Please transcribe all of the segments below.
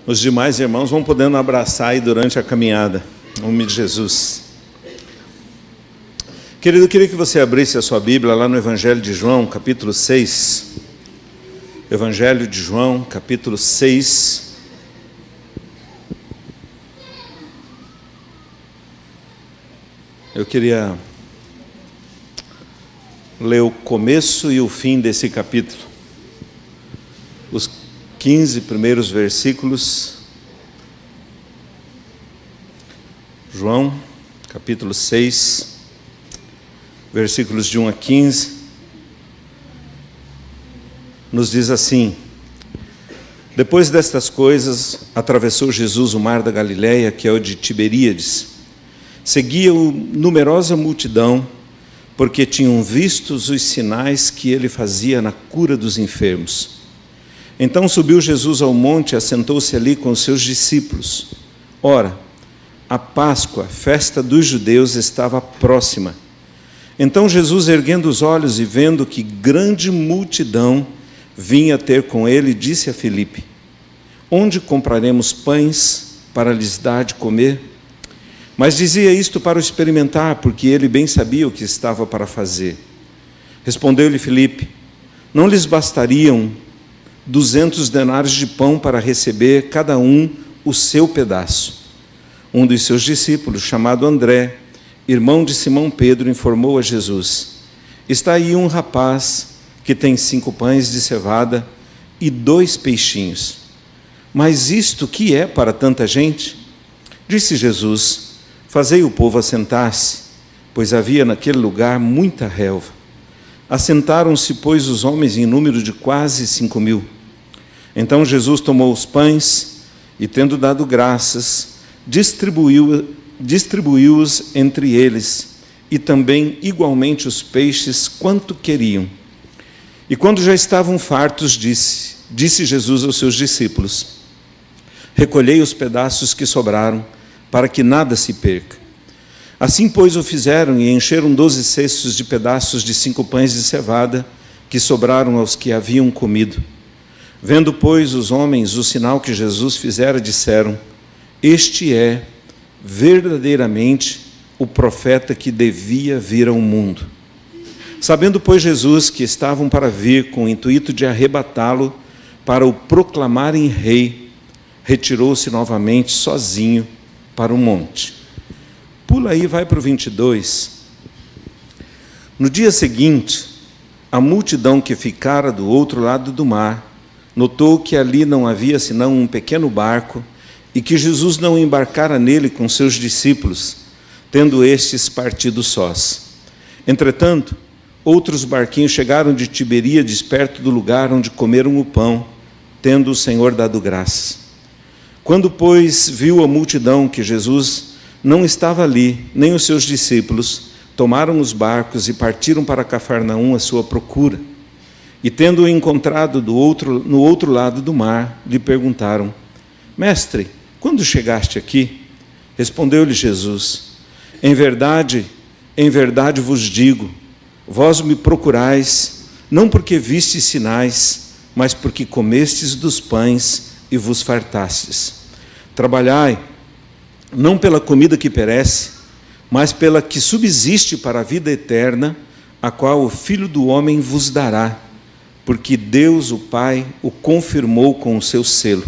Os demais irmãos vão podendo abraçar aí durante a caminhada, em nome de Jesus. Querido, eu queria que você abrisse a sua Bíblia lá no Evangelho de João, capítulo 6. Evangelho de João, capítulo 6. Eu queria ler o começo e o fim desse capítulo. Os 15 primeiros versículos. João, capítulo 6, versículos de 1 a 15. Nos diz assim: Depois destas coisas, atravessou Jesus o mar da Galileia, que é o de Tiberíades. Seguia-o numerosa multidão, porque tinham vistos os sinais que ele fazia na cura dos enfermos. Então subiu Jesus ao monte e assentou-se ali com os seus discípulos. Ora, a Páscoa, festa dos judeus, estava próxima. Então Jesus, erguendo os olhos e vendo que grande multidão vinha ter com ele, disse a Filipe: Onde compraremos pães para lhes dar de comer? Mas dizia isto para o experimentar, porque ele bem sabia o que estava para fazer. Respondeu-lhe Filipe: Não lhes bastariam 200 denários de pão para receber cada um o seu pedaço? Um dos seus discípulos, chamado André, irmão de Simão Pedro, informou a Jesus: Está aí um rapaz que tem 5 pães de cevada e 2 peixinhos. Mas isto que é para tanta gente? Disse Jesus: Fazei o povo assentar-se, pois havia naquele lugar muita relva. Assentaram-se, pois, os homens em número de quase 5.000. Então Jesus tomou os pães e, tendo dado graças, distribuiu-os entre eles, e também igualmente os peixes, quanto queriam. E quando já estavam fartos, disse Jesus aos seus discípulos: Recolhei os pedaços que sobraram, para que nada se perca. Assim, pois, o fizeram e encheram 12 cestos de pedaços de 5 pães de cevada, que sobraram aos que haviam comido. Vendo, pois, os homens o sinal que Jesus fizera, disseram: Este é verdadeiramente o profeta que devia vir ao mundo. Sabendo, pois, Jesus que estavam para vir com o intuito de arrebatá-lo para o proclamarem rei, retirou-se novamente sozinho para o monte. Pula aí, vai para o 22. No dia seguinte, a multidão que ficara do outro lado do mar notou que ali não havia senão um pequeno barco e que Jesus não embarcara nele com seus discípulos, tendo estes partido sós. Entretanto, outros barquinhos chegaram de Tiberíades, perto do lugar onde comeram o pão, tendo o Senhor dado graças. Quando, pois, viu a multidão que Jesus não estava ali, nem os seus discípulos, tomaram os barcos e partiram para Cafarnaum à sua procura. E, tendo-o encontrado no outro lado do mar, lhe perguntaram: Mestre, quando chegaste aqui? Respondeu-lhe Jesus: em verdade vos digo, vós me procurais, não porque vistes sinais, mas porque comestes dos pães e vos fartastes. Trabalhai, não pela comida que perece, mas pela que subsiste para a vida eterna, a qual o Filho do Homem vos dará, porque Deus, o Pai, o confirmou com o seu selo.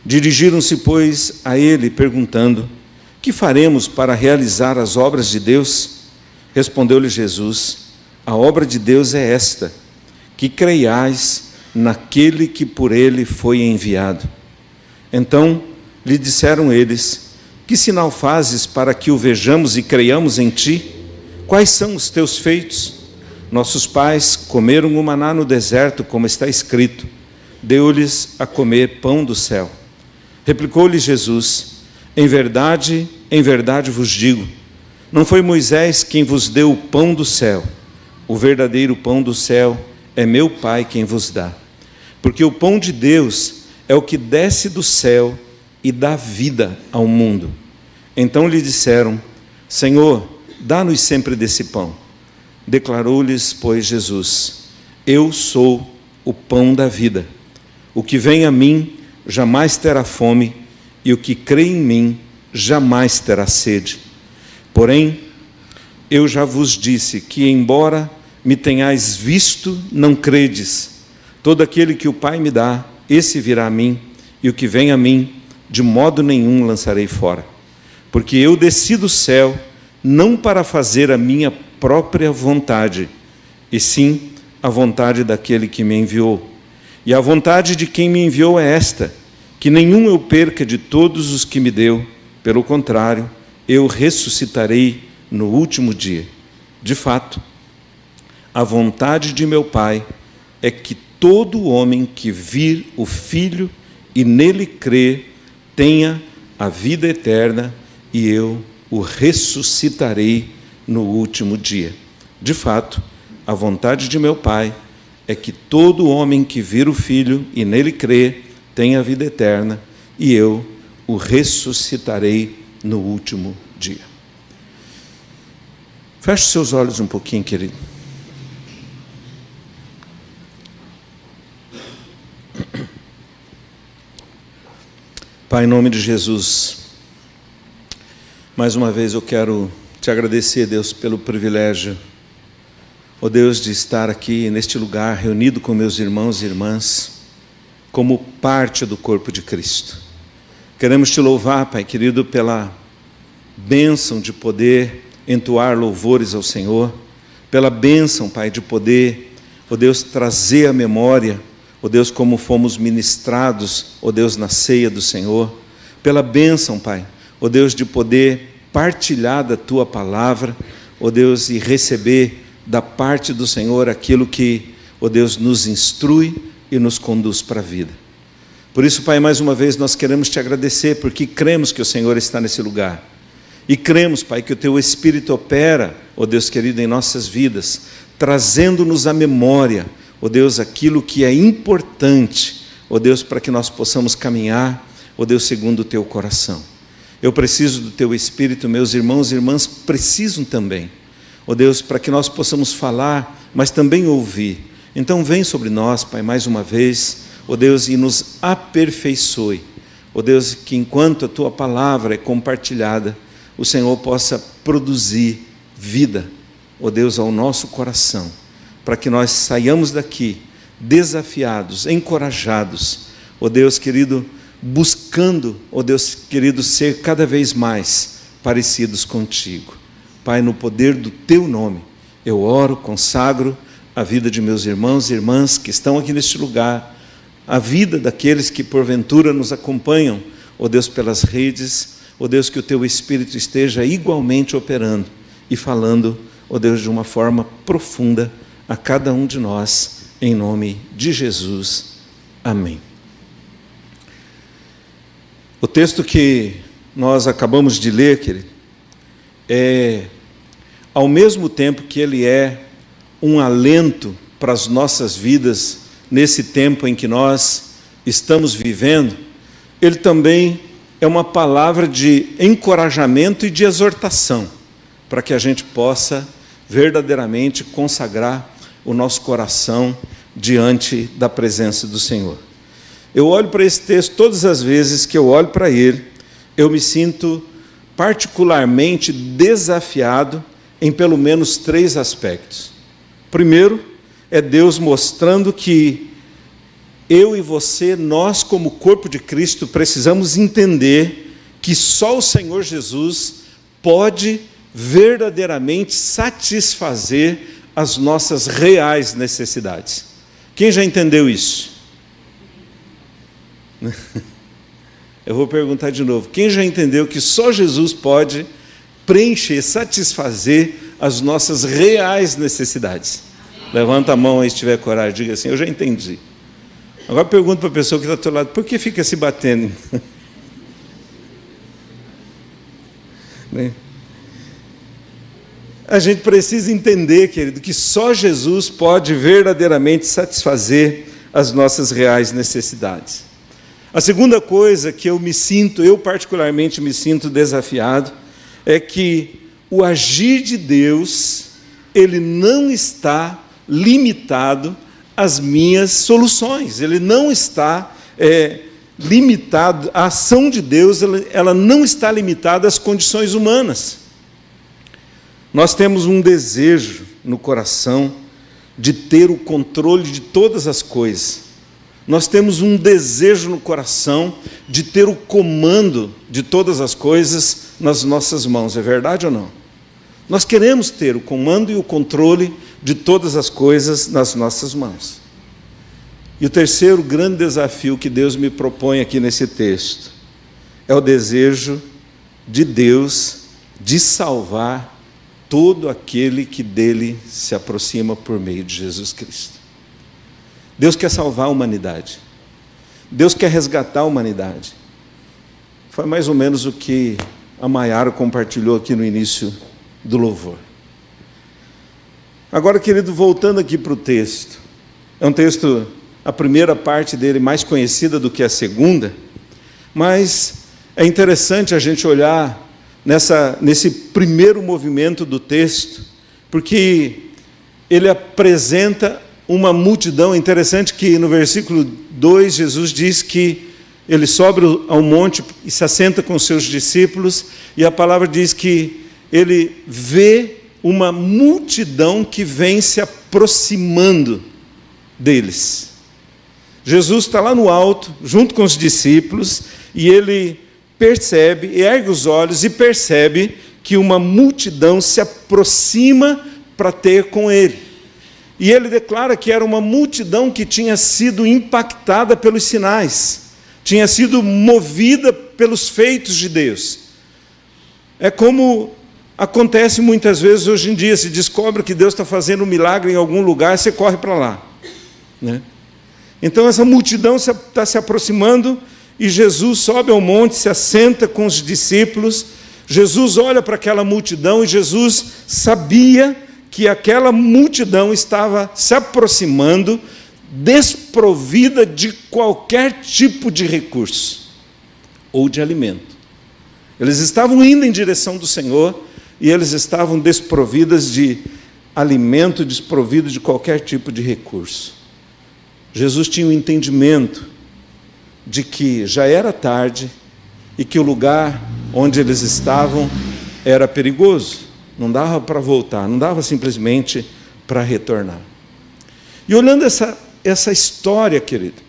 Dirigiram-se, pois, a ele, perguntando: Que faremos para realizar as obras de Deus? Respondeu-lhe Jesus: A obra de Deus é esta, que creiais naquele que por ele foi enviado. Então lhe disseram eles: Que sinal fazes para que o vejamos e creiamos em ti? Quais são os teus feitos? Nossos pais comeram o maná no deserto, como está escrito: Deu-lhes a comer pão do céu. Replicou-lhe Jesus: em verdade vos digo, não foi Moisés quem vos deu o pão do céu. O verdadeiro pão do céu é meu Pai quem vos dá. Porque o pão de Deus é o que desce do céu e dá vida ao mundo. Então lhe disseram: Senhor, dá-nos sempre desse pão. Declarou-lhes, pois, Jesus: Eu sou o pão da vida. O que vem a mim jamais terá fome, e o que crê em mim jamais terá sede. Porém, eu já vos disse que, embora me tenhais visto, não credes. Todo aquele que o Pai me dá, esse virá a mim, e o que vem a mim, de modo nenhum lançarei fora. Porque eu desci do céu, não para fazer a minha própria vontade, e sim a vontade daquele que me enviou. E a vontade de quem me enviou é esta, que nenhum eu perca de todos os que me deu, pelo contrário, eu ressuscitarei no último dia. De fato, a vontade de meu Pai é que todo homem que vir o Filho e nele crer tenha a vida eterna, e eu o ressuscitarei no último dia. De fato, a vontade de meu Pai é que todo homem que vir o Filho e nele crer tenha a vida eterna, e eu o ressuscitarei no último dia. Feche seus olhos um pouquinho, querido. Pai, em nome de Jesus, mais uma vez eu quero te agradecer, Deus, pelo privilégio, ó Deus, de estar aqui neste lugar, reunido com meus irmãos e irmãs, como parte do corpo de Cristo. Queremos te louvar, Pai querido, pela bênção de poder entoar louvores ao Senhor, pela bênção, Pai, de poder, ó Deus, trazer à memória, ó Deus, como fomos ministrados, ó Deus, na ceia do Senhor, pela bênção, Pai, ó Deus, de poder partilhar da Tua palavra, ó Deus, e receber da parte do Senhor aquilo que, ó Deus, nos instrui e nos conduz para a vida. Por isso, Pai, mais uma vez nós queremos te agradecer, porque cremos que o Senhor está nesse lugar. E cremos, Pai, que o Teu Espírito opera, ó Deus querido, em nossas vidas, trazendo-nos à memória, ó Deus, aquilo que é importante, ó Deus, para que nós possamos caminhar, ó Deus, segundo o Teu coração. Eu preciso do Teu Espírito, meus irmãos e irmãs precisam também, ó Deus, para que nós possamos falar, mas também ouvir. Então vem sobre nós, Pai, mais uma vez, ó Deus, e nos aperfeiçoe. Ó Deus, que enquanto a Tua palavra é compartilhada, o Senhor possa produzir vida, ó Deus, ao nosso coração, para que nós saiamos daqui desafiados, encorajados, ó Deus querido, buscando, ó Deus querido, ser cada vez mais parecidos contigo. Pai, no poder do Teu nome, eu oro, consagro a vida de meus irmãos e irmãs que estão aqui neste lugar, a vida daqueles que porventura nos acompanham, ó Deus, pelas redes, ó Deus, que o Teu Espírito esteja igualmente operando e falando, ó Deus, de uma forma profunda a cada um de nós, em nome de Jesus. Amém. O texto que nós acabamos de ler, querido, ao mesmo tempo que ele é um alento para as nossas vidas, nesse tempo em que nós estamos vivendo, ele também é uma palavra de encorajamento e de exortação, para que a gente possa verdadeiramente consagrar o nosso coração diante da presença do Senhor. Eu olho para esse texto, todas as vezes que eu olho para ele, eu me sinto particularmente desafiado em pelo menos 3 aspectos. Primeiro, é Deus mostrando que eu e você, nós como corpo de Cristo, precisamos entender que só o Senhor Jesus pode verdadeiramente satisfazer as nossas reais necessidades. Quem já entendeu isso? Eu vou perguntar de novo. Quem já entendeu que só Jesus pode preencher, satisfazer as nossas reais necessidades? Levanta a mão aí se tiver coragem, diga assim: eu já entendi. Agora pergunta para a pessoa que está do teu lado: por que fica se batendo? A gente precisa entender, querido, que só Jesus pode verdadeiramente satisfazer as nossas reais necessidades. A segunda coisa que eu particularmente me sinto desafiado, é que o agir de Deus, ele não está limitado às minhas soluções, ele não está limitado, a ação de Deus, ela não está limitada às condições humanas. Nós temos um desejo no coração de ter o controle de todas as coisas. Nós temos um desejo no coração de ter o comando de todas as coisas nas nossas mãos. É verdade ou não? Nós queremos ter o comando e o controle de todas as coisas nas nossas mãos. E o terceiro grande desafio que Deus me propõe aqui nesse texto é o desejo de Deus de salvar todo aquele que dele se aproxima por meio de Jesus Cristo. Deus quer salvar a humanidade. Deus quer resgatar a humanidade. Foi mais ou menos o que a Maiara compartilhou aqui no início do louvor. Agora, querido, voltando aqui para o texto. É um texto, a primeira parte dele mais conhecida do que a segunda, mas é interessante a gente olhar nesse primeiro movimento do texto, porque ele apresenta uma multidão. Interessante que no versículo 2, Jesus diz que ele sobe ao monte e se assenta com os seus discípulos, e a palavra diz que ele vê uma multidão que vem se aproximando deles. Jesus está lá no alto, junto com os discípulos, e ele percebe, ergue os olhos e percebe que uma multidão se aproxima para ter com ele. E ele declara que era uma multidão que tinha sido impactada pelos sinais, tinha sido movida pelos feitos de Deus. É como acontece muitas vezes hoje em dia, se descobre que Deus está fazendo um milagre em algum lugar, você corre para lá, né? Então essa multidão está se aproximando, e Jesus sobe ao monte, se assenta com os discípulos. Jesus olha para aquela multidão, e Jesus sabia que aquela multidão estava se aproximando, desprovida de qualquer tipo de recurso ou de alimento. Eles estavam indo em direção do Senhor, e eles estavam desprovidas de alimento, desprovidos de qualquer tipo de recurso. Jesus tinha um entendimento de que já era tarde e que o lugar onde eles estavam era perigoso. Não dava para voltar, não dava simplesmente para retornar. E olhando essa história, querido,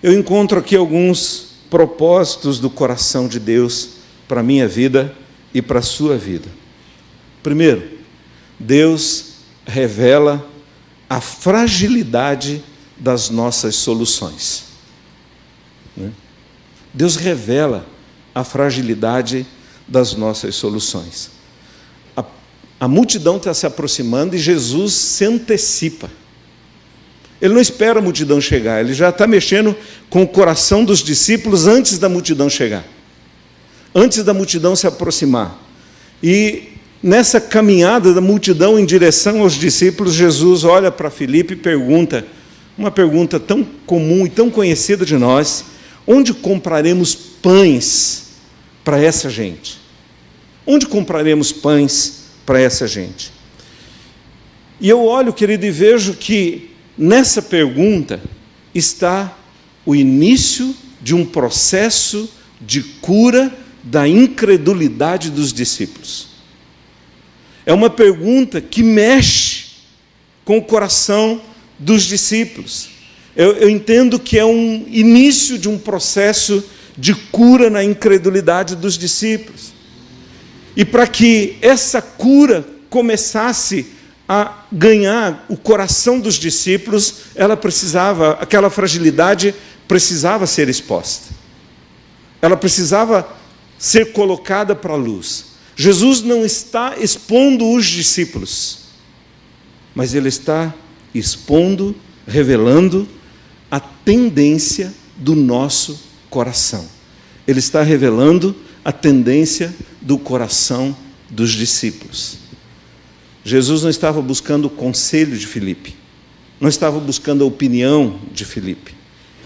eu encontro aqui alguns propósitos do coração de Deus para a minha vida e para a sua vida. Primeiro, Deus revela a fragilidade das nossas soluções. Deus revela a fragilidade das nossas soluções. A multidão está se aproximando e Jesus se antecipa. Ele não espera a multidão chegar, ele já está mexendo com o coração dos discípulos antes da multidão chegar, antes da multidão se aproximar. E nessa caminhada da multidão em direção aos discípulos, Jesus olha para Filipe e pergunta, uma pergunta tão comum e tão conhecida de nós: onde compraremos pães para essa gente? Onde compraremos pães para essa gente? E eu olho, querido, e vejo que nessa pergunta está o início de um processo de cura da incredulidade dos discípulos. É uma pergunta que mexe com o coração dos discípulos. Eu entendo que é um início de um processo de cura na incredulidade dos discípulos. E para que essa cura começasse a ganhar o coração dos discípulos, aquela fragilidade precisava ser exposta. Ela precisava ser colocada para a luz. Jesus não está expondo os discípulos, mas ele está expondo, revelando a tendência do nosso coração. Ele está revelando a tendência do coração dos discípulos. Jesus não estava buscando o conselho de Filipe, não estava buscando a opinião de Filipe.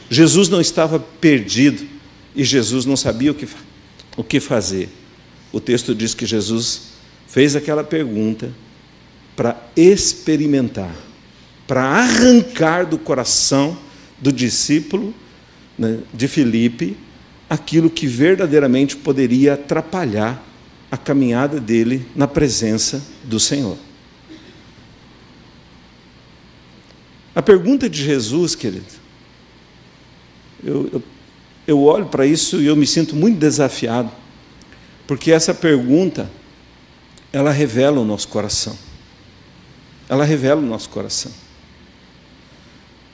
Jesus não estava perdido e Jesus não sabia o que fazer. O texto diz que Jesus fez aquela pergunta para experimentar, para arrancar do coração do discípulo né, de Filipe aquilo que verdadeiramente poderia atrapalhar a caminhada dele na presença do Senhor. A pergunta de Jesus, querido, eu olho para isso e eu me sinto muito desafiado, porque essa pergunta, ela revela o nosso coração. Ela revela o nosso coração.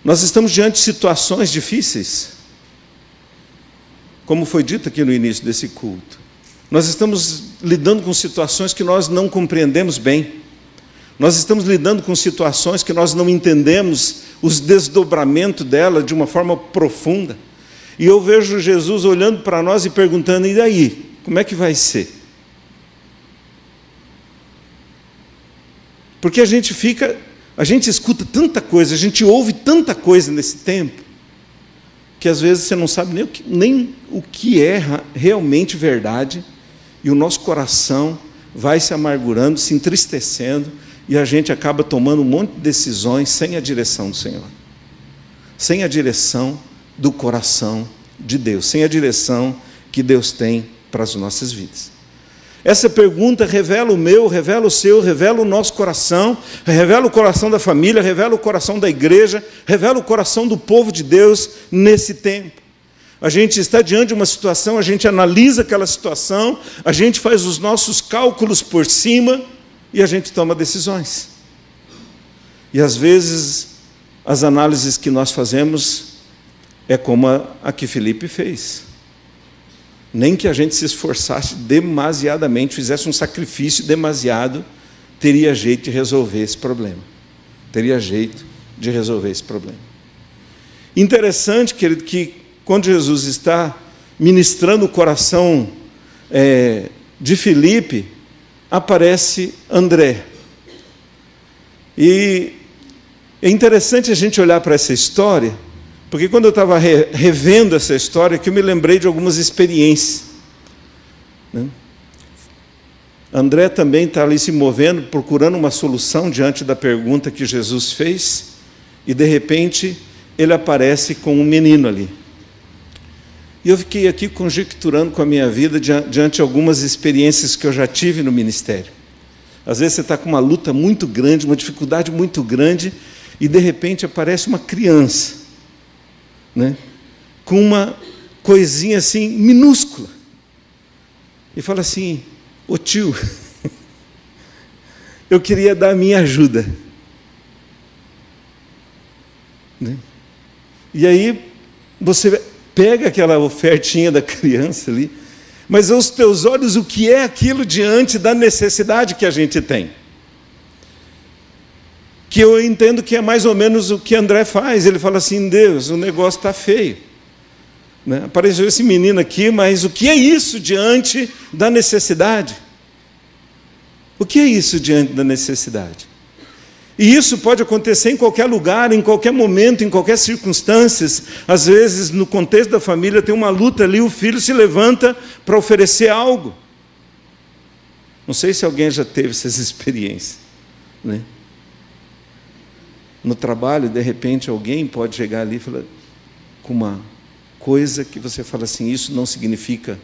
Nós estamos diante de situações difíceis, como foi dito aqui no início desse culto. Nós estamos lidando com situações que nós não compreendemos bem. Nós estamos lidando com situações que nós não entendemos os desdobramentos dela de uma forma profunda. E eu vejo Jesus olhando para nós e perguntando: e daí? Como é que vai ser? Porque a gente escuta tanta coisa, a gente ouve tanta coisa nesse tempo, que às vezes você não sabe nem o que é realmente verdade, e o nosso coração vai se amargurando, se entristecendo, e a gente acaba tomando um monte de decisões sem a direção do Senhor, sem a direção do coração de Deus, sem a direção que Deus tem para as nossas vidas. Essa pergunta revela o meu, revela o seu, revela o nosso coração, revela o coração da família, revela o coração da igreja, revela o coração do povo de Deus nesse tempo. A gente está diante de uma situação, a gente analisa aquela situação, a gente faz os nossos cálculos por cima e a gente toma decisões. E às vezes as análises que nós fazemos é como a que Filipe fez. Nem que a gente se esforçasse demasiadamente, fizesse um sacrifício demasiado, teria jeito de resolver esse problema. Teria jeito de resolver esse problema. Interessante, querido, que quando Jesus está ministrando o coração de Filipe, aparece André. E é interessante a gente olhar para essa história, porque quando eu estava revendo essa história, que eu me lembrei de algumas experiências, né? André também está ali se movendo, procurando uma solução diante da pergunta que Jesus fez, e de repente ele aparece com um menino ali. E eu fiquei aqui conjecturando com a minha vida diante de algumas experiências que eu já tive no ministério. Às vezes você está com uma luta muito grande, uma dificuldade muito grande, e de repente aparece uma criança, né, com uma coisinha assim, minúscula, e fala assim: ô tio, eu queria dar a minha ajuda. Né? E aí você pega aquela ofertinha da criança ali, mas aos teus olhos, o que é aquilo diante da necessidade que a gente tem? Que eu entendo que é mais ou menos o que André faz. Ele fala assim: Deus, o negócio está feio. Né? Apareceu esse menino aqui, mas o que é isso diante da necessidade? O que é isso diante da necessidade? E isso pode acontecer em qualquer lugar, em qualquer momento, em qualquer circunstância. Às vezes, no contexto da família, tem uma luta ali, o filho se levanta para oferecer algo. Não sei se alguém já teve essas experiências, né? No trabalho, de repente, alguém pode chegar ali e falar com uma coisa que você fala assim: isso não significa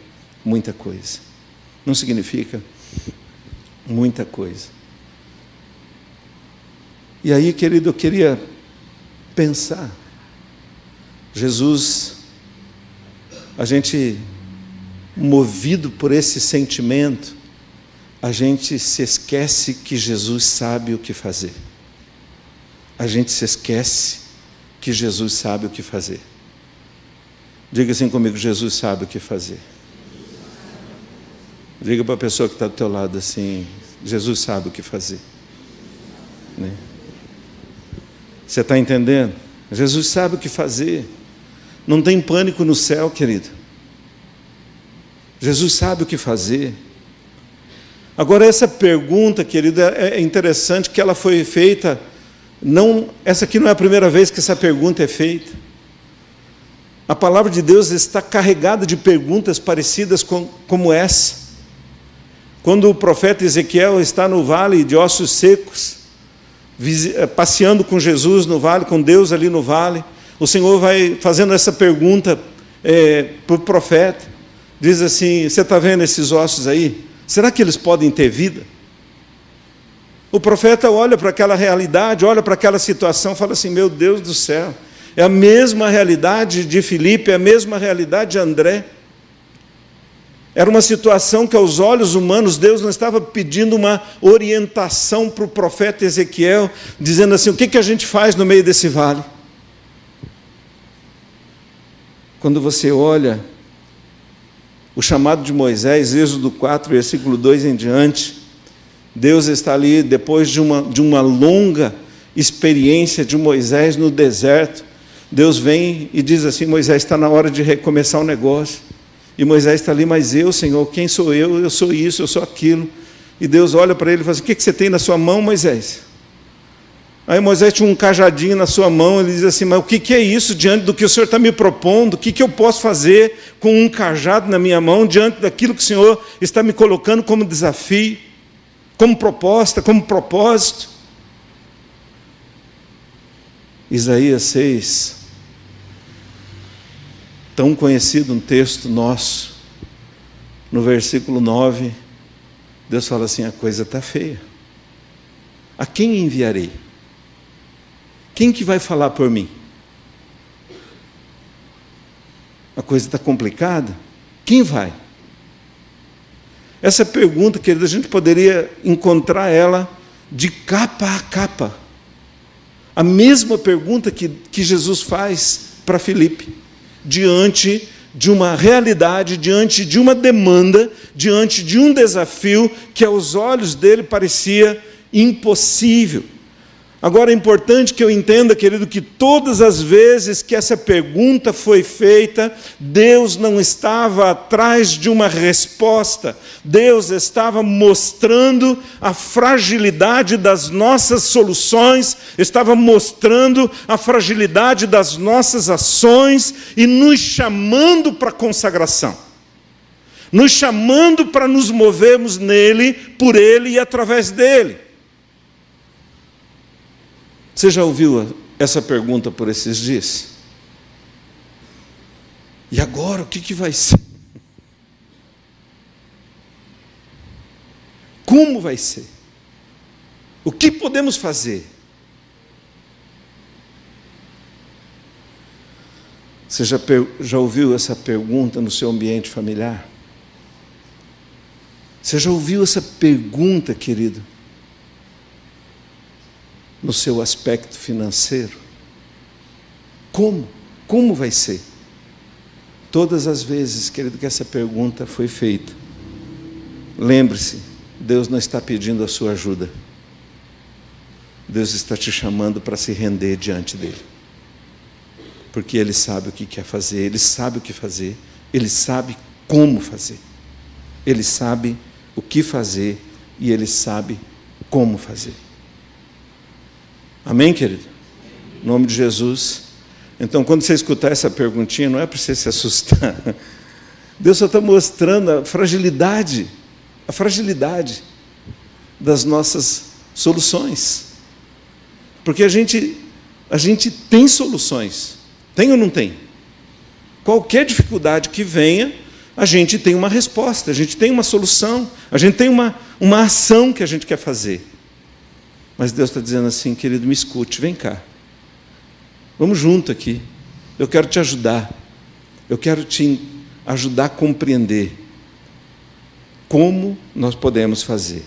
muita coisa. Não significa muita coisa. E aí, querido, eu queria pensar, Jesus, a gente, movido por esse sentimento, a gente se esquece que Jesus sabe o que fazer. A gente se esquece que Jesus sabe o que fazer. Diga assim comigo: Jesus sabe o que fazer. Diga para a pessoa que está do teu lado assim: Jesus sabe o que fazer. Né? Você está entendendo? Jesus sabe o que fazer. Não tem pânico no céu, querido. Jesus sabe o que fazer. Agora, essa pergunta, querido, é interessante que ela foi feita. Essa aqui não é a primeira vez que essa pergunta é feita. A palavra de Deus está carregada de perguntas parecidas como essa. Quando o profeta Ezequiel está no vale de ossos secos, passeando com Jesus no vale, com Deus ali no vale, o Senhor vai fazendo essa pergunta para o profeta, diz assim: você está vendo esses ossos aí? Será que eles podem ter vida? O profeta olha para aquela realidade, olha para aquela situação, fala assim: meu Deus do céu, é a mesma realidade de Filipe, é a mesma realidade de André. Era uma situação que aos olhos humanos Deus não estava pedindo uma orientação para o profeta Ezequiel, dizendo assim: o que a gente faz no meio desse vale? Quando você olha o chamado de Moisés, Êxodo 4, versículo 2 em diante, Deus está ali, depois de uma longa experiência de Moisés no deserto, Deus vem e diz assim: Moisés, está na hora de recomeçar o negócio. E Moisés está ali: mas eu, Senhor, quem sou eu? Eu sou isso, eu sou aquilo. E Deus olha para ele e fala assim: o que você tem na sua mão, Moisés? Aí Moisés tinha um cajadinho na sua mão, ele diz assim: mas o que é isso diante do que o Senhor está me propondo? O que eu posso fazer com um cajado na minha mão, diante daquilo que o Senhor está me colocando como desafio, como proposta, como propósito? Isaías 6, tão conhecido um texto nosso, no versículo 9, Deus fala assim: a coisa está feia. A quem enviarei? Quem que vai falar por mim? A coisa está complicada? Quem vai? Essa pergunta, querida, a gente poderia encontrar ela de capa a capa. A mesma pergunta que Jesus faz para Filipe, diante de uma realidade, diante de uma demanda, diante de um desafio que aos olhos dele parecia impossível. Agora é importante que eu entenda, querido, que todas as vezes que essa pergunta foi feita, Deus não estava atrás de uma resposta. Deus estava mostrando a fragilidade das nossas soluções, estava mostrando a fragilidade das nossas ações e nos chamando para a consagração, nos chamando para nos movermos nele, por ele e através dele. Você já ouviu essa pergunta por esses dias? E agora, o que vai ser? Como vai ser? O que podemos fazer? Você já ouviu essa pergunta no seu ambiente familiar? Você já ouviu essa pergunta, querido, no seu aspecto financeiro? Como? Como vai ser? Todas as vezes, querido, que essa pergunta foi feita, lembre-se, Deus não está pedindo a sua ajuda. Deus está te chamando para se render diante dele. Porque ele sabe o que quer fazer, ele sabe o que fazer, ele sabe como fazer. Ele sabe o que fazer e ele sabe como fazer. Amém, querido? Em nome de Jesus. Então, quando você escutar essa perguntinha, não é para você se assustar. Deus só está mostrando a fragilidade das nossas soluções. Porque a gente tem soluções. Tem ou não tem? Qualquer dificuldade que venha, a gente tem uma resposta, a gente tem uma solução, a gente tem uma ação que a gente quer fazer. Mas Deus está dizendo assim: querido, me escute, vem cá. Vamos junto aqui. Eu quero te ajudar. Eu quero te ajudar a compreender como nós podemos fazer.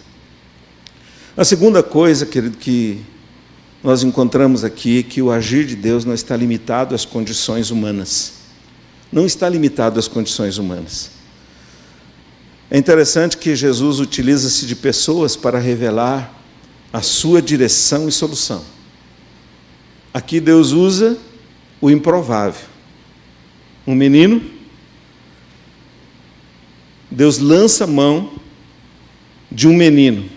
A segunda coisa, querido, que nós encontramos aqui é que o agir de Deus não está limitado às condições humanas. Não está limitado às condições humanas. É interessante que Jesus utiliza-se de pessoas para revelar a sua direção e solução. Aqui Deus usa o improvável. Um menino, Deus lança a mão de um menino.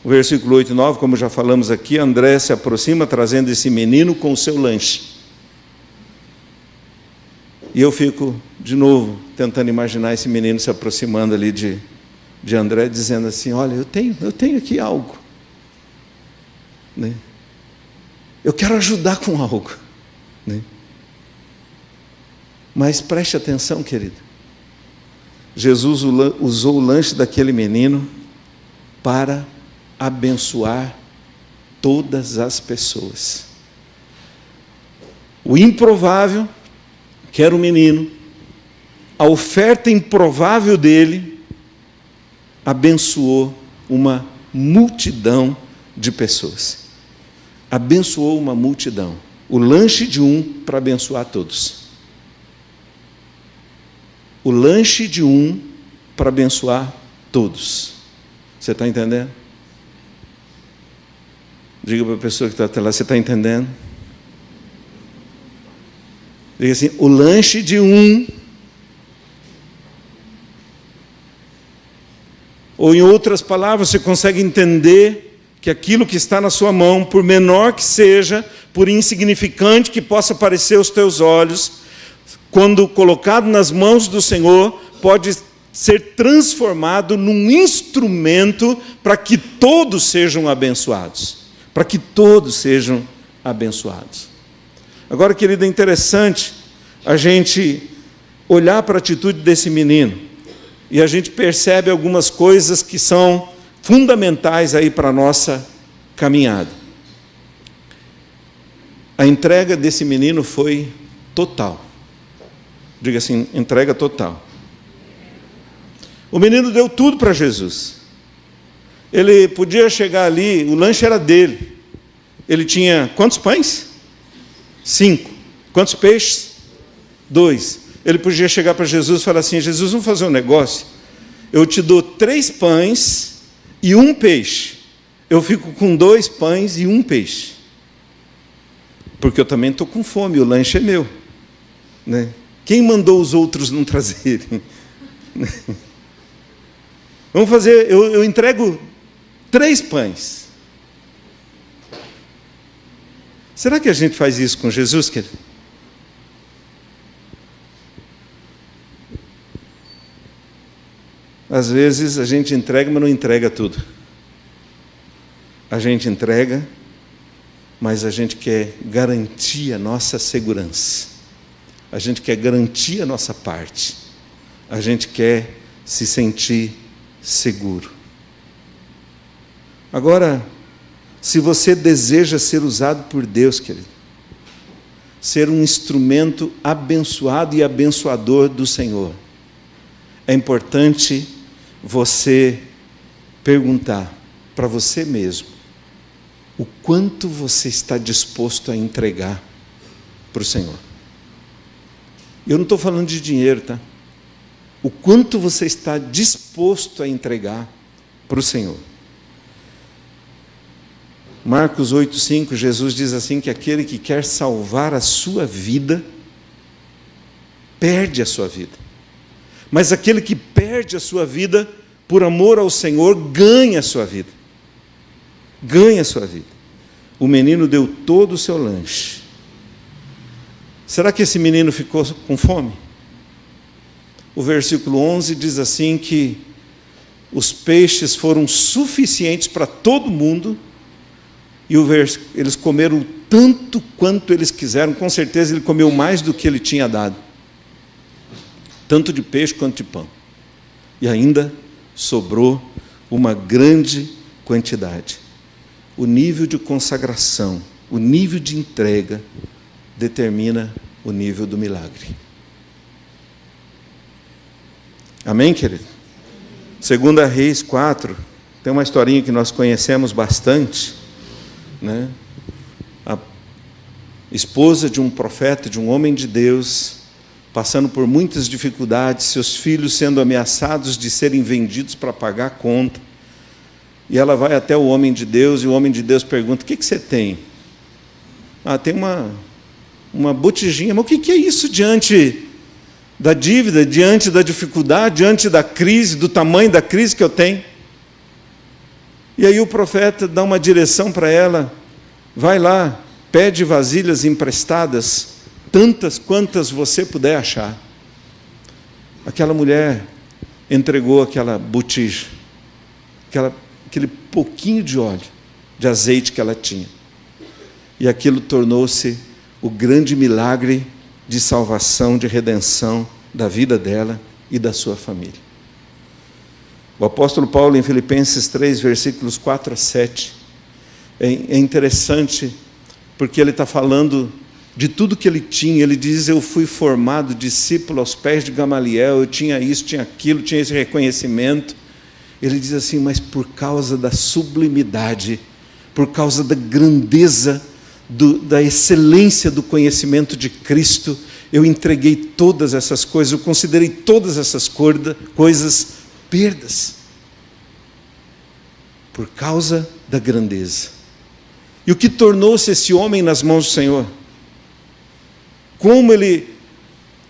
O versículo 8 e 9, como já falamos aqui, André se aproxima trazendo esse menino com o seu lanche. E eu fico, de novo, tentando imaginar esse menino se aproximando ali de André, dizendo assim: olha, eu tenho aqui algo. Né? Eu quero ajudar com algo. Né? Mas preste atenção, querido. Jesus usou o lanche daquele menino para abençoar todas as pessoas. O improvável, que era o menino, a oferta improvável dele, abençoou uma multidão de pessoas. Abençoou uma multidão. O lanche de um para abençoar todos. O lanche de um para abençoar todos. Você está entendendo? Diga para a pessoa que está até lá, você está entendendo? Diga assim, o lanche de um, ou em outras palavras, você consegue entender que aquilo que está na sua mão, por menor que seja, por insignificante que possa parecer aos teus olhos, quando colocado nas mãos do Senhor, pode ser transformado num instrumento para que todos sejam abençoados. Para que todos sejam abençoados. Agora, querido, é interessante a gente olhar para a atitude desse menino e a gente percebe algumas coisas que são fundamentais aí para a nossa caminhada. A entrega desse menino foi total. Diga assim, entrega total. O menino deu tudo para Jesus. Ele podia chegar ali, o lanche era dele. Ele tinha quantos pães? 5. Quantos peixes? 2. Ele podia chegar para Jesus e falar assim, Jesus, vamos fazer um negócio? Eu te dou 3 pães e 1 peixe. Eu fico com 2 pães e 1 peixe. Porque eu também estou com fome, o lanche é meu. Né? Quem mandou os outros não trazerem? Vamos fazer, eu entrego 3 pães. Será que a gente faz isso com Jesus, querido? Às vezes a gente entrega, mas não entrega tudo. A gente entrega, mas a gente quer garantir a nossa segurança. A gente quer garantir a nossa parte. A gente quer se sentir seguro. Agora, se você deseja ser usado por Deus, querido, ser um instrumento abençoado e abençoador do Senhor, é importante você perguntar para você mesmo o quanto você está disposto a entregar para o Senhor. Eu não estou falando de dinheiro, tá? O quanto você está disposto a entregar para o Senhor. Marcos 8,5, Jesus diz assim, que aquele que quer salvar a sua vida, perde a sua vida. Mas aquele que perde a sua vida, por amor ao Senhor, ganha a sua vida. Ganha a sua vida. O menino deu todo o seu lanche. Será que esse menino ficou com fome? O versículo 11 diz assim que os peixes foram suficientes para todo mundo, e eles comeram tanto quanto eles quiseram. Com certeza ele comeu mais do que ele tinha dado, tanto de peixe quanto de pão, e ainda sobrou uma grande quantidade. O nível de consagração, o nível de entrega determina o nível do milagre. Amém, querido? 2 Reis 4, tem uma historinha que nós conhecemos bastante, né? A esposa de um profeta, de um homem de Deus, passando por muitas dificuldades, seus filhos sendo ameaçados de serem vendidos para pagar a conta. E ela vai até o homem de Deus, e o homem de Deus pergunta, o que você tem? Tem uma botijinha. Mas o que é isso diante da dívida, diante da dificuldade, diante da crise, do tamanho da crise que eu tenho? E aí o profeta dá uma direção para ela, vai lá, pede vasilhas emprestadas, tantas quantas você puder achar. Aquela mulher entregou aquela botija, aquele pouquinho de óleo, de azeite que ela tinha. E aquilo tornou-se o grande milagre de salvação, de redenção da vida dela e da sua família. O apóstolo Paulo, em Filipenses 3, versículos 4 a 7, é interessante, porque ele está falando de tudo que ele tinha. Ele diz: eu fui formado discípulo aos pés de Gamaliel, eu tinha isso, tinha aquilo, tinha esse reconhecimento. Ele diz assim: mas por causa da sublimidade, por causa da grandeza, da excelência do conhecimento de Cristo, eu entreguei todas essas coisas, eu considerei todas essas coisas perdas, por causa da grandeza. E o que tornou-se esse homem nas mãos do Senhor? Como ele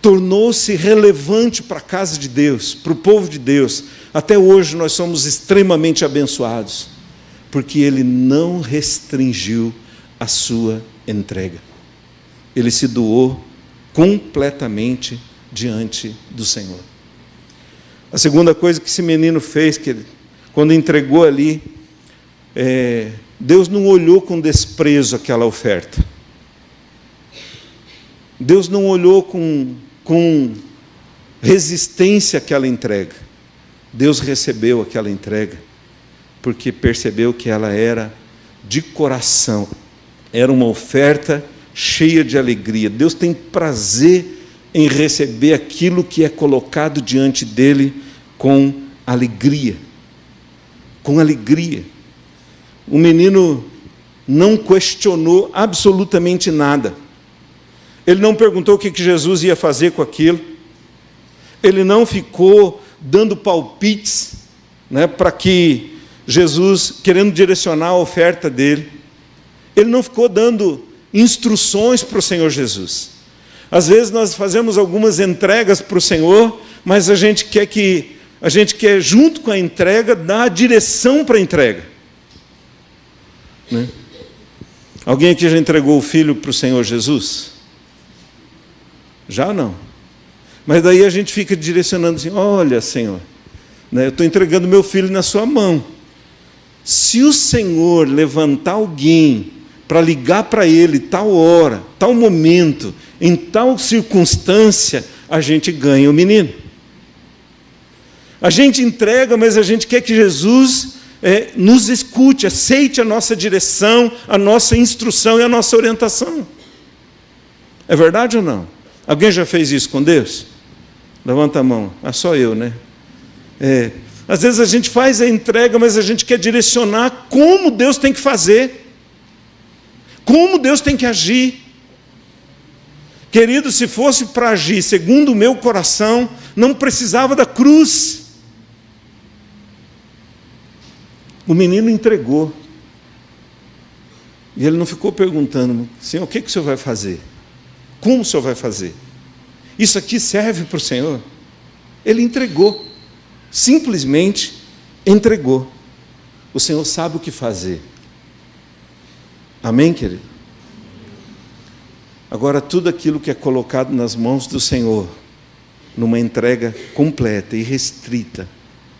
tornou-se relevante para a casa de Deus, para o povo de Deus. Até hoje nós somos extremamente abençoados, porque ele não restringiu a sua entrega. Ele se doou completamente diante do Senhor. A segunda coisa que esse menino fez, que ele, quando entregou ali, Deus não olhou com desprezo aquela oferta. Deus não olhou com resistência àquela entrega. Deus recebeu aquela entrega, porque percebeu que ela era de coração, era uma oferta cheia de alegria. Deus tem prazer em receber aquilo que é colocado diante dele com alegria. Com alegria. O menino não questionou absolutamente nada. Ele não perguntou o que Jesus ia fazer com aquilo. Ele não ficou dando palpites, para que Jesus, querendo direcionar a oferta dele. Ele não ficou dando instruções para o Senhor Jesus. Às vezes nós fazemos algumas entregas para o Senhor, mas a gente quer junto com a entrega dar a direção para a entrega. Alguém aqui já entregou o filho para o Senhor Jesus? Já não. Mas daí a gente fica direcionando assim: olha, Senhor, eu estou entregando meu filho na sua mão. Se o Senhor levantar alguém para ligar para ele tal hora, tal momento, em tal circunstância, a gente ganha o menino. A gente entrega, mas a gente quer que Jesus nos escute, aceite a nossa direção, a nossa instrução e a nossa orientação. É verdade ou não? Alguém já fez isso com Deus? Levanta a mão. Só eu, né? Às vezes a gente faz a entrega, mas a gente quer direcionar como Deus tem que fazer, como Deus tem que agir. Querido, se fosse para agir segundo o meu coração, não precisava da cruz. O menino entregou. E ele não ficou perguntando: Senhor, o que o Senhor vai fazer? Como o Senhor vai fazer? Isso aqui serve para o Senhor? Ele entregou. Simplesmente entregou. O Senhor sabe o que fazer. Amém, querido? Agora, tudo aquilo que é colocado nas mãos do Senhor, numa entrega completa e restrita,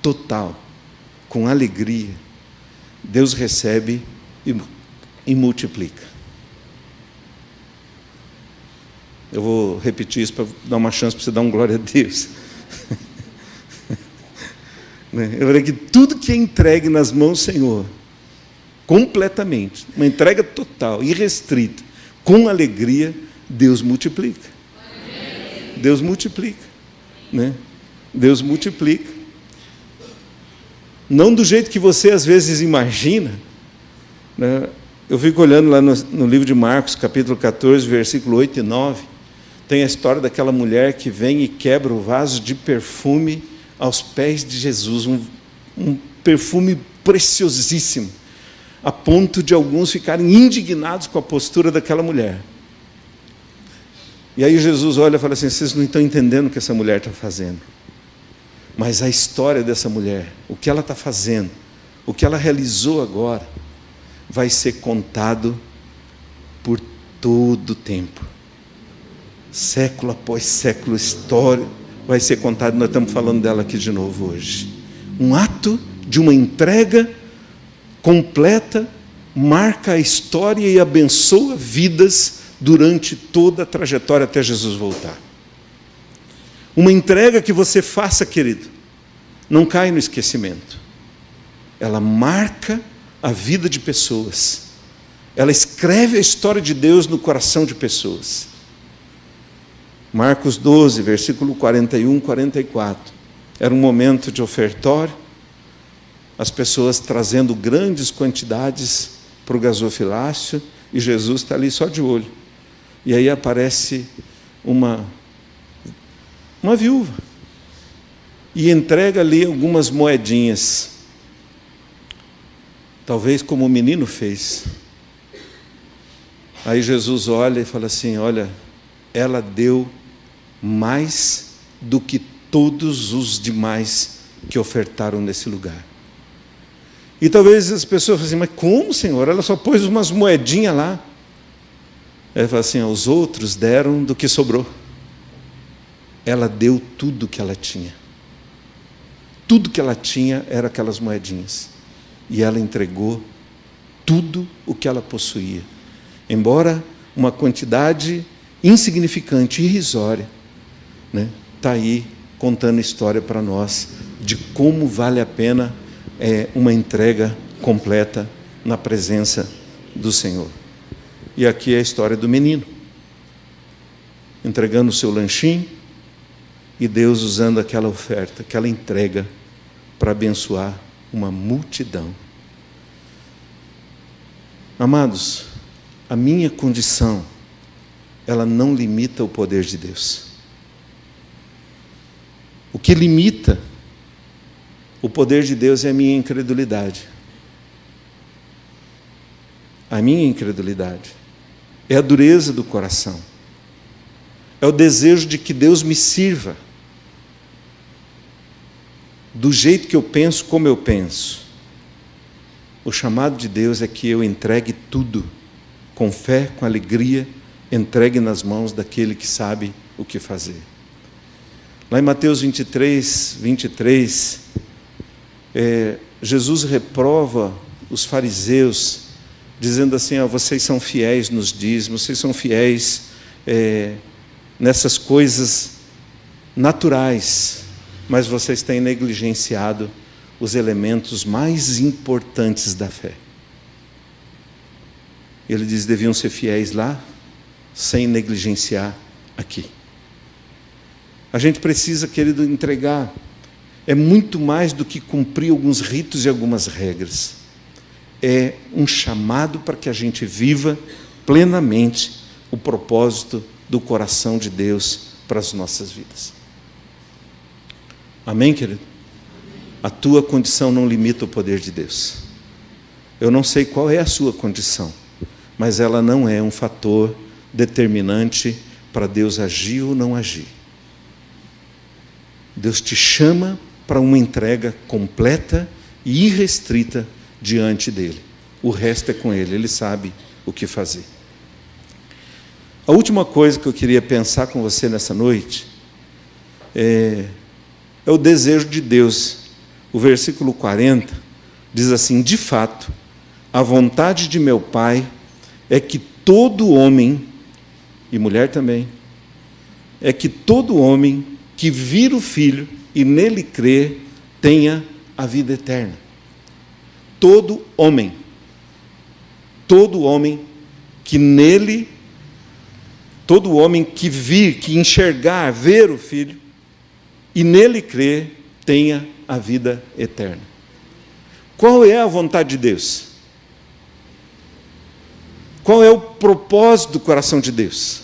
total, com alegria, Deus recebe e multiplica. Eu vou repetir isso para dar uma chance para você dar um glória a Deus. Eu falei que tudo que é entregue nas mãos do Senhor, completamente, uma entrega total, irrestrita, com alegria, Deus multiplica. Deus multiplica. Deus multiplica. Não do jeito que você às vezes imagina. Eu fico olhando lá no livro de Marcos, capítulo 14, versículo 8 e 9, tem a história daquela mulher que vem e quebra o vaso de perfume aos pés de Jesus, um perfume preciosíssimo, a ponto de alguns ficarem indignados com a postura daquela mulher. E aí Jesus olha e fala assim: vocês não estão entendendo o que essa mulher está fazendo. Mas a história dessa mulher, o que ela está fazendo, o que ela realizou agora, vai ser contado por todo o tempo. Século após século, história vai ser contado. Nós estamos falando dela aqui de novo hoje. Um ato de uma entrega completa marca a história e abençoa vidas durante toda a trajetória até Jesus voltar. Uma entrega que você faça, querido, não cai no esquecimento. Ela marca a vida de pessoas. Ela escreve a história de Deus no coração de pessoas. Marcos 12, versículo 41, 44. Era um momento de ofertório, as pessoas trazendo grandes quantidades para o gasofilácio, e Jesus está ali só de olho. E aí aparece uma viúva, e entrega ali algumas moedinhas, talvez como o menino fez. Aí Jesus olha e fala assim: olha, ela deu mais do que todos os demais que ofertaram nesse lugar. E talvez as pessoas falem assim: mas como, Senhor? Ela só pôs umas moedinhas lá. Ele fala assim: os outros deram do que sobrou. Ela deu tudo que ela tinha. Tudo que ela tinha era aquelas moedinhas. E ela entregou tudo o que ela possuía. Embora uma quantidade insignificante, irrisória, né, está aí contando história para nós de como vale a pena uma entrega completa na presença do Senhor. E aqui é a história do menino, entregando o seu lanchinho, e Deus usando aquela oferta, aquela entrega, para abençoar uma multidão. Amados, a minha condição, ela não limita o poder de Deus. O que limita o poder de Deus é a minha incredulidade. A minha incredulidade é a dureza do coração. É o desejo de que Deus me sirva do jeito que eu penso, como eu penso. O chamado de Deus é que eu entregue tudo, com fé, com alegria, entregue nas mãos daquele que sabe o que fazer. Lá em Mateus 23, 23, Jesus reprova os fariseus, dizendo assim: vocês são fiéis nos dízimos, vocês são fiéis nessas coisas naturais, mas vocês têm negligenciado os elementos mais importantes da fé. Ele diz: deviam ser fiéis lá, sem negligenciar aqui. A gente precisa, querido, entregar. É muito mais do que cumprir alguns ritos e algumas regras. É um chamado para que a gente viva plenamente o propósito do coração de Deus para as nossas vidas. Amém, querido? A tua condição não limita o poder de Deus. Eu não sei qual é a sua condição, mas ela não é um fator determinante para Deus agir ou não agir. Deus te chama para uma entrega completa e irrestrita diante dele. O resto é com ele, ele sabe o que fazer. A última coisa que eu queria pensar com você nessa noite é o desejo de Deus. O versículo 40 diz assim: de fato, a vontade de meu Pai é que todo homem, e mulher também, é que todo homem que vir o Filho e nele crer, tenha a vida eterna. Todo homem que nele, todo homem que vir, que enxergar, ver o Filho e nele crer, tenha a vida eterna. Qual é a vontade de Deus? Qual é o propósito do coração de Deus?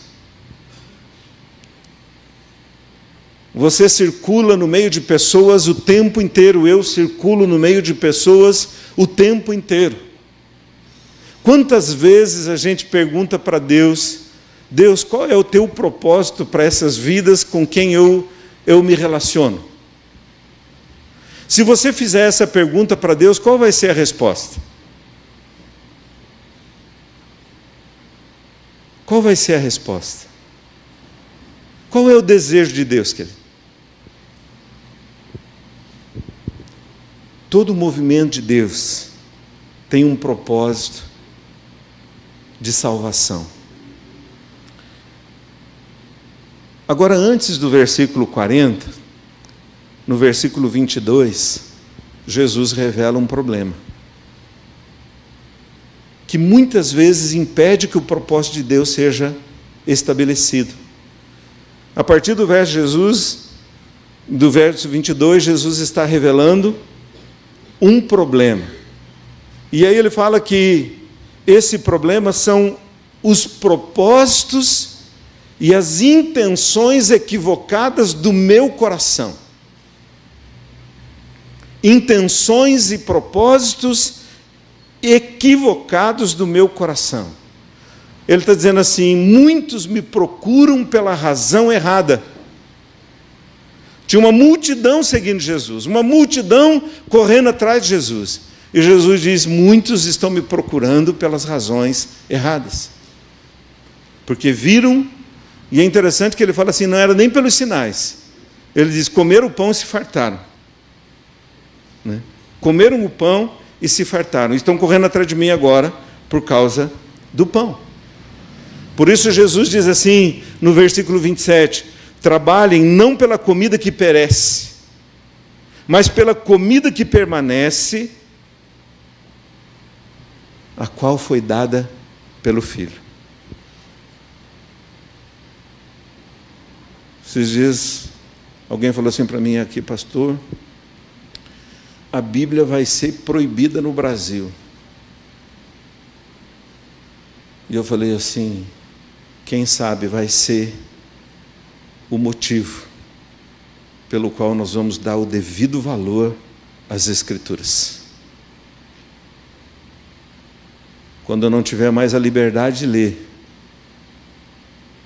Você circula no meio de pessoas o tempo inteiro, eu circulo no meio de pessoas o tempo inteiro. Quantas vezes a gente pergunta para Deus: Deus, qual é o teu propósito para essas vidas com quem eu me relaciono? Se você fizer essa pergunta para Deus, qual vai ser a resposta? Qual vai ser a resposta? Qual é o desejo de Deus, querido? Todo movimento de Deus tem um propósito de salvação. Agora, antes do versículo 40, no versículo 22, Jesus revela um problema que muitas vezes impede que o propósito de Deus seja estabelecido. A partir do do verso 22, Jesus está revelando um problema. E aí ele fala que esse problema são os propósitos e as intenções equivocadas do meu coração. Intenções e propósitos equivocados do meu coração. Ele está dizendo assim: muitos me procuram pela razão errada. Tinha uma multidão seguindo Jesus, uma multidão correndo atrás de Jesus. E Jesus diz: muitos estão me procurando pelas razões erradas. Porque viram, e é interessante que ele fala assim, não era nem pelos sinais. Ele diz: comeram o pão e se fartaram. Né? Comeram o pão e se fartaram. Estão correndo atrás de mim agora por causa do pão. Por isso Jesus diz assim, no versículo 27, trabalhem não pela comida que perece, mas pela comida que permanece, a qual foi dada pelo Filho. Esses dias, alguém falou assim para mim aqui: pastor, a Bíblia vai ser proibida no Brasil. E eu falei assim: quem sabe vai ser o motivo pelo qual nós vamos dar o devido valor às Escrituras. Quando eu não tiver mais a liberdade de ler,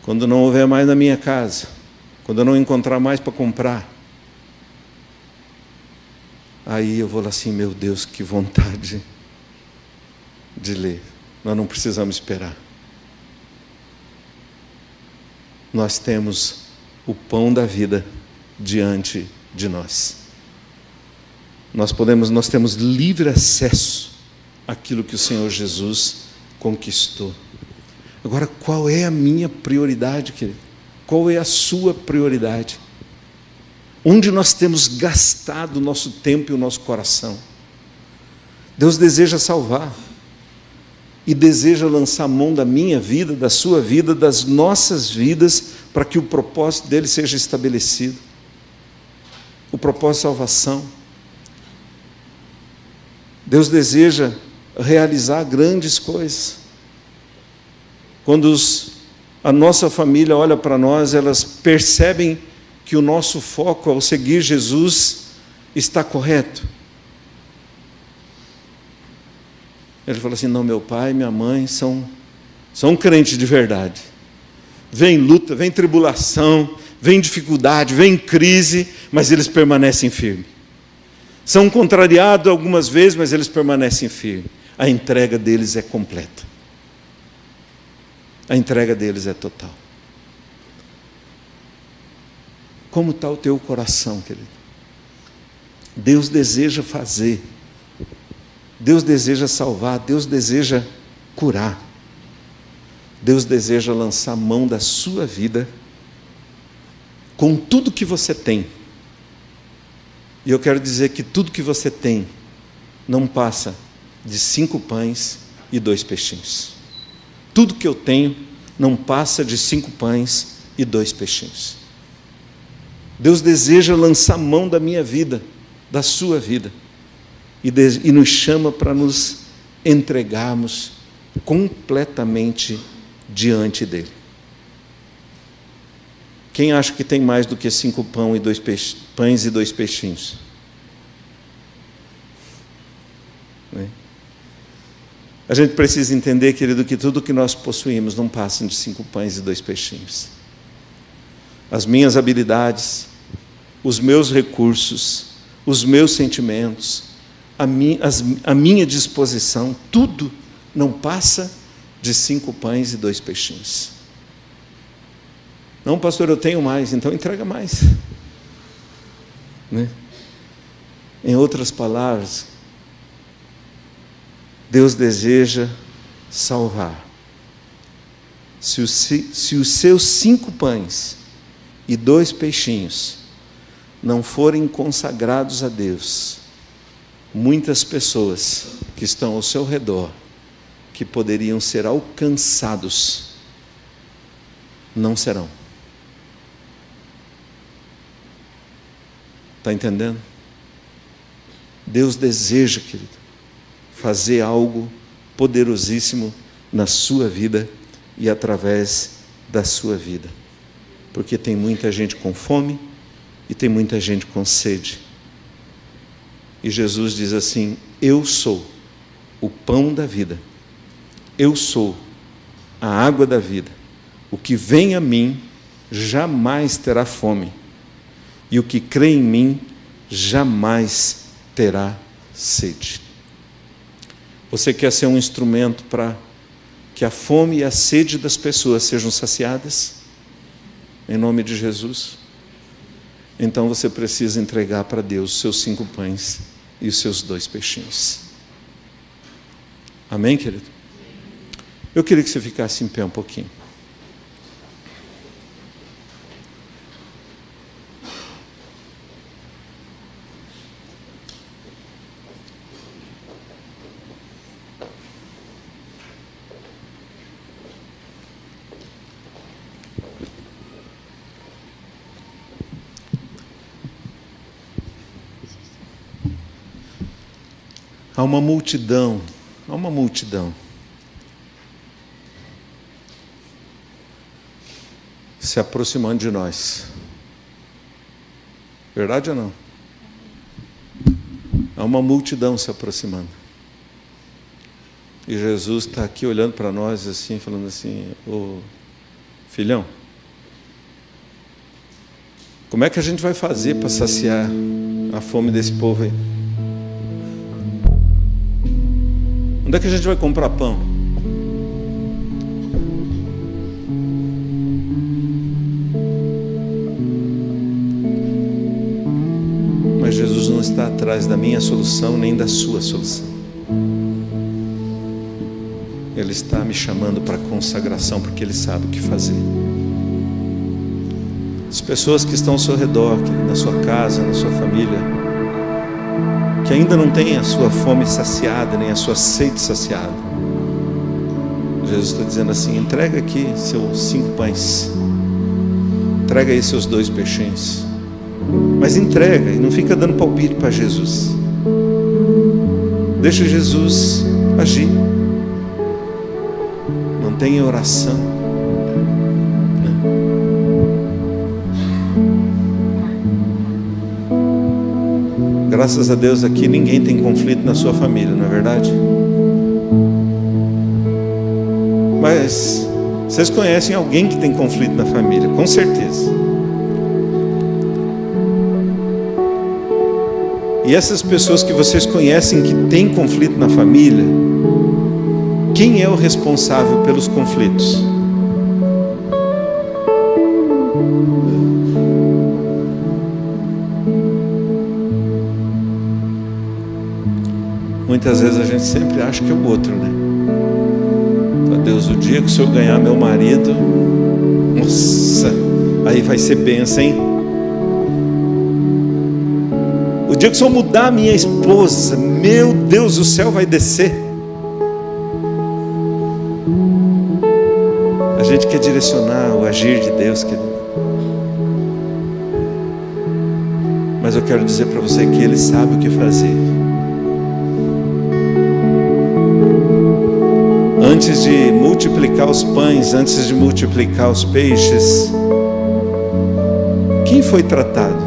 quando não houver mais na minha casa, quando eu não encontrar mais para comprar, aí eu vou lá assim: meu Deus, que vontade de ler. Nós não precisamos esperar. Nós temos o pão da vida diante de nós. Nós temos livre acesso àquilo que o Senhor Jesus conquistou. Agora, qual é a minha prioridade, querido? Qual é a sua prioridade? Onde nós temos gastado o nosso tempo e o nosso coração? Deus deseja salvar e deseja lançar mão da minha vida, da sua vida, das nossas vidas, para que o propósito dele seja estabelecido. O propósito de salvação. Deus deseja realizar grandes coisas. Quando a nossa família olha para nós, elas percebem que o nosso foco ao seguir Jesus está correto. Ele fala assim: não, meu pai e minha mãe são crentes de verdade. Vem luta, vem tribulação, vem dificuldade, vem crise, mas eles permanecem firmes. São contrariados algumas vezes, mas eles permanecem firmes. A entrega deles é completa. A entrega deles é total. Como está o teu coração, querido? Deus deseja fazer. Deus deseja salvar. Deus deseja curar. Deus deseja lançar mão da sua vida com tudo que você tem. E eu quero dizer que tudo que você tem não passa de 5 pães e 2 peixinhos. Tudo que eu tenho não passa de 5 pães e 2 peixinhos. Deus deseja lançar mão da minha vida, da sua vida, e nos chama para nos entregarmos completamente diante dele. Quem acha que tem mais do que 5 pães e 2 peixinhos? A gente precisa entender, querido, que tudo que nós possuímos não passa de 5 pães e 2 peixinhos. As minhas habilidades, os meus recursos, os meus sentimentos, a minha disposição, tudo não passa de 5 pães e 2 peixinhos. Não, pastor, eu tenho mais, então entrega mais. Né? Em outras palavras, Deus deseja salvar. Se os seus 5 pães e 2 peixinhos não forem consagrados a Deus, muitas pessoas que estão ao seu redor, que poderiam ser alcançados, não serão. Está entendendo? Deus deseja, querido, fazer algo poderosíssimo na sua vida e através da sua vida. Porque tem muita gente com fome e tem muita gente com sede. E Jesus diz assim: eu sou o pão da vida. Eu sou a água da vida. O que vem a mim jamais terá fome. E o que crê em mim jamais terá sede. Você quer ser um instrumento para que a fome e a sede das pessoas sejam saciadas? Em nome de Jesus? Então você precisa entregar para Deus os seus 5 pães e os seus 2 peixinhos. Amém, querido? Eu queria que você ficasse em pé um pouquinho. Há uma multidão se aproximando de nós. Verdade ou não? Há uma multidão se aproximando. E Jesus está aqui olhando para nós assim, falando assim: ô filhão, como é que a gente vai fazer para saciar a fome desse povo aí? Onde é que a gente vai comprar pão? Mas Jesus não está atrás da minha solução nem da sua solução. Ele está me chamando para consagração, porque Ele sabe o que fazer. As pessoas que estão ao seu redor, na sua casa, na sua família, que ainda não têm a sua fome saciada, nem a sua sede saciada, Jesus está dizendo assim: entrega aqui seus 5 pães, entrega aí seus 2 peixinhos, mas entrega e não fica dando palpite para Jesus. Deixa Jesus agir. Mantenha a oração. Graças a Deus aqui ninguém tem conflito na sua família, não é verdade? Mas vocês conhecem alguém que tem conflito na família, com certeza. E essas pessoas que vocês conhecem que têm conflito na família, quem é o responsável pelos conflitos? Muitas vezes a gente sempre acha que é o outro, né? Fala: Deus, o dia que o Senhor ganhar meu marido, nossa, aí vai ser bênção, hein? O dia que o Senhor mudar a minha esposa, meu Deus, o céu vai descer. A gente quer direcionar o agir de Deus, querido. Mas eu quero dizer para você que Ele sabe o que fazer. Antes de multiplicar os pães, antes de multiplicar os peixes, quem foi tratado?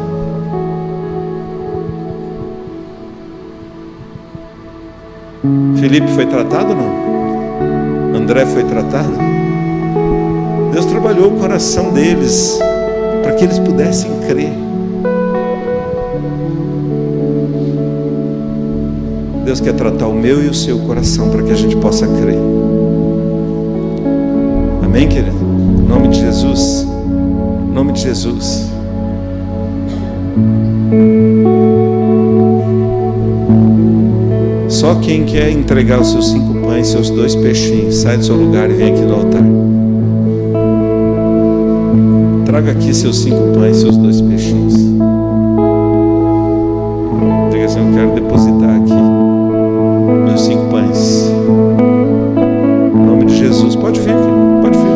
Felipe foi tratado ou não? André foi tratado? Deus trabalhou o coração deles para que eles pudessem crer. Deus quer tratar o meu e o seu coração para que a gente possa crer. Amém, querido? Em nome de Jesus. Em nome de Jesus. Só quem quer entregar os seus 5 pães, seus 2 peixinhos, sai do seu lugar e vem aqui no altar. Traga aqui seus 5 pães, seus 2 peixinhos. Diga assim: eu quero depositar aqui meus 5 pães. Em nome de Jesus. Pode vir, filho. Pode vir.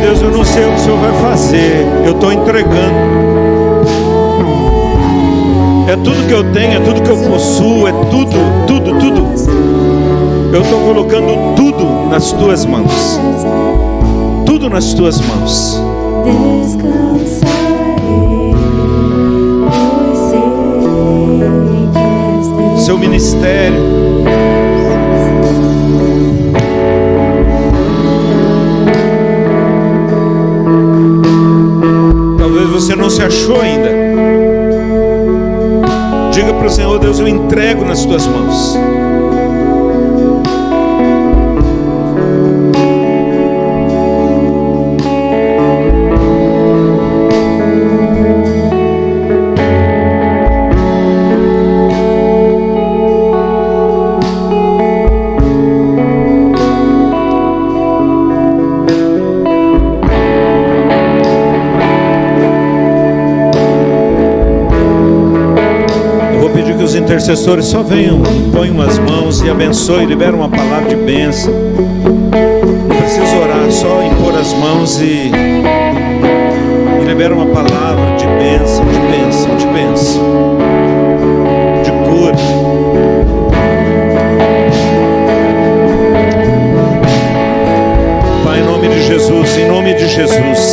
Deus, eu não sei o que o Senhor vai fazer, eu estou entregando. É tudo que eu tenho, é tudo que eu possuo, é tudo. Eu estou colocando tudo nas tuas mãos. Tudo nas tuas mãos. Seu ministério. Você não se achou ainda. Diga para o Senhor: Deus, eu entrego nas tuas mãos. Intercessores só venham, ponham as mãos e abençoe, libera uma palavra de bênção. Não precisa orar, só impor as mãos e libera uma palavra de bênção, de cura. Pai, em nome de Jesus,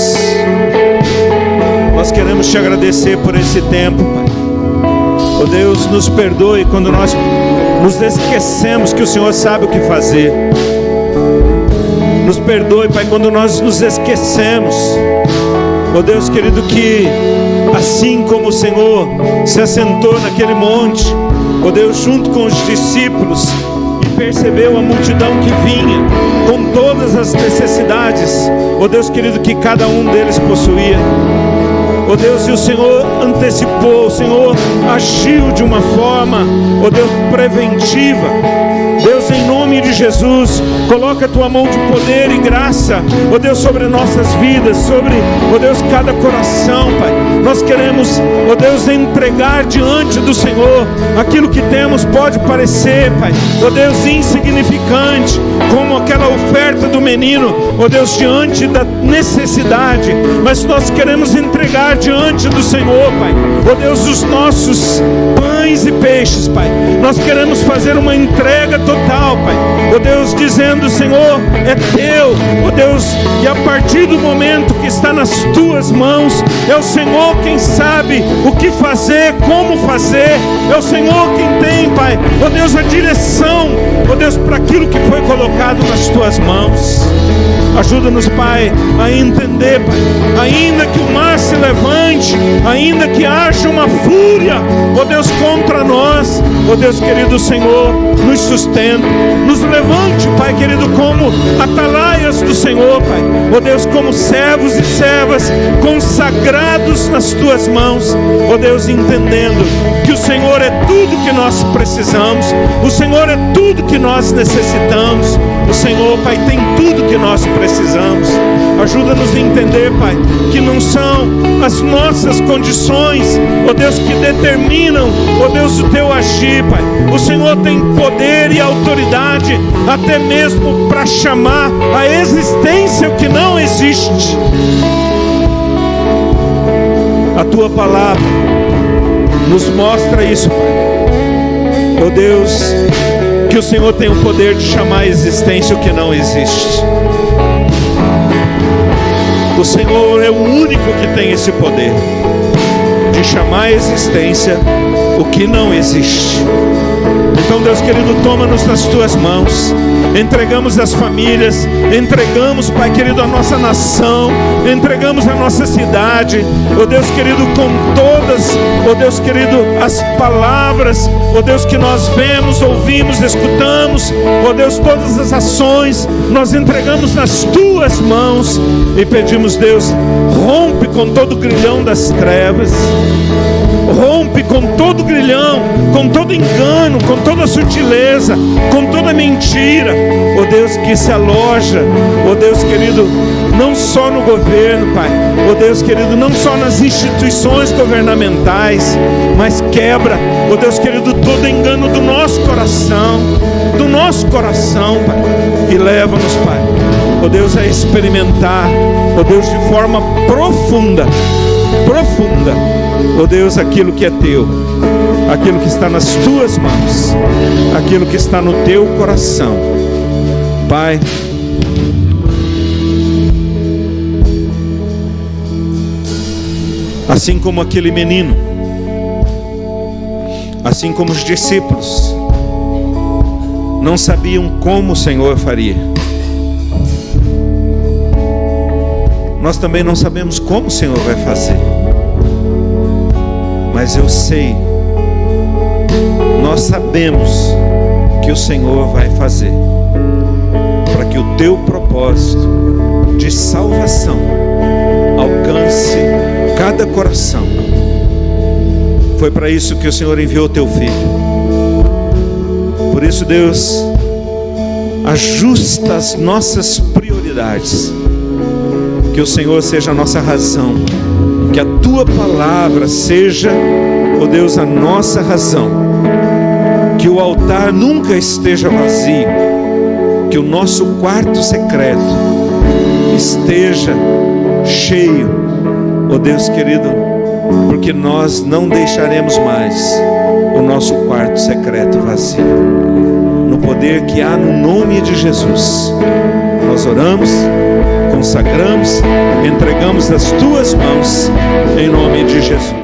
nós queremos te agradecer por esse tempo, Pai. Oh Deus, nos perdoe quando nós nos esquecemos que o Senhor sabe o que fazer. Nos perdoe, Pai, quando nós nos esquecemos, oh Deus querido, que assim como o Senhor se assentou naquele monte, oh Deus, junto com os discípulos, e percebeu a multidão que vinha com todas as necessidades, oh Deus querido, que cada um deles possuía. Oh Deus, e o Senhor antecipou, o Senhor agiu de uma forma, oh Deus, preventiva. Deus, em nome de Jesus, coloca a tua mão de poder e graça, oh Deus, sobre nossas vidas, sobre, oh Deus, cada coração, Pai. Nós queremos, ó Deus, entregar diante do Senhor aquilo que temos. Pode parecer, Pai, ó Deus, insignificante, como aquela oferta do menino, ó Deus, diante da necessidade, mas nós queremos entregar diante do Senhor, Pai, ó Deus, os nossos pães e peixes, Pai. Nós queremos fazer uma entrega total, Pai, ó Deus, dizendo: Senhor, é teu, ó Deus, e a partir do momento que está nas tuas mãos, é o Senhor quem sabe o que fazer, como fazer, é o Senhor quem tem, Pai, ó Deus, a direção, ó Deus, para aquilo que foi colocado nas tuas mãos. Ajuda-nos, Pai, a entender, Pai, ainda que o mar se levante, ainda que haja uma fúria, ó Deus, contra nós, ó Deus querido, Senhor, nos sustenta, nos levante, Pai querido, como atalaias do Senhor, Pai, ó Deus, como servos e servas consagrados nas tuas mãos, ó Deus, entendendo que o Senhor é tudo que nós precisamos, o Senhor é tudo que nós necessitamos, o Senhor, Pai, tem tudo que nós precisamos. Ajuda-nos a entender, Pai, que não são as nossas condições, ó Deus, que determinam, ó Deus, o teu agir, Pai. O Senhor tem poder e autoridade até mesmo para chamar a existência o que não existe. A tua palavra nos mostra isso, Pai. Ó Deus, que o Senhor tem o poder de chamar a existência o que não existe. O Senhor é o único que tem esse poder de chamar a existência o que não existe. Então, Deus querido, toma-nos nas tuas mãos. Entregamos as famílias, entregamos, Pai querido, a nossa nação, entregamos a nossa cidade, ó Deus querido, com todas, ó Deus querido, as palavras, ó Deus, que nós vemos, ouvimos, escutamos, ó Deus, todas as ações, nós entregamos nas tuas mãos e pedimos, Deus, rompe com todo o grilhão das trevas, rompe com todo grilhão, com todo engano, com toda sutileza, com toda mentira, ó Deus, que se aloja, ó Deus querido, não só no governo, Pai, ó Deus querido, não só nas instituições governamentais, mas quebra, ó Deus querido, todo engano do nosso coração, Pai, e leva-nos, Pai, ó Deus, a experimentar, ó Deus, de forma profunda, ó Deus, aquilo que é teu, aquilo que está nas tuas mãos, aquilo que está no teu coração, Pai. Assim como aquele menino, assim como os discípulos não sabiam como o Senhor faria, nós também não sabemos como o Senhor vai fazer, mas eu sei, nós sabemos que o Senhor vai fazer, para que o teu propósito de salvação alcance cada coração. Foi para isso que o Senhor enviou o teu Filho. Por isso, Deus, ajusta as nossas prioridades, que o Senhor seja a nossa razão, que a tua palavra seja, ó Deus, a nossa razão, que o altar nunca esteja vazio, que o nosso quarto secreto esteja cheio, ó Deus querido, porque nós não deixaremos mais o nosso quarto secreto vazio. No poder que há no nome de Jesus, nós oramos, consagramos, entregamos nas tuas mãos, em nome de Jesus.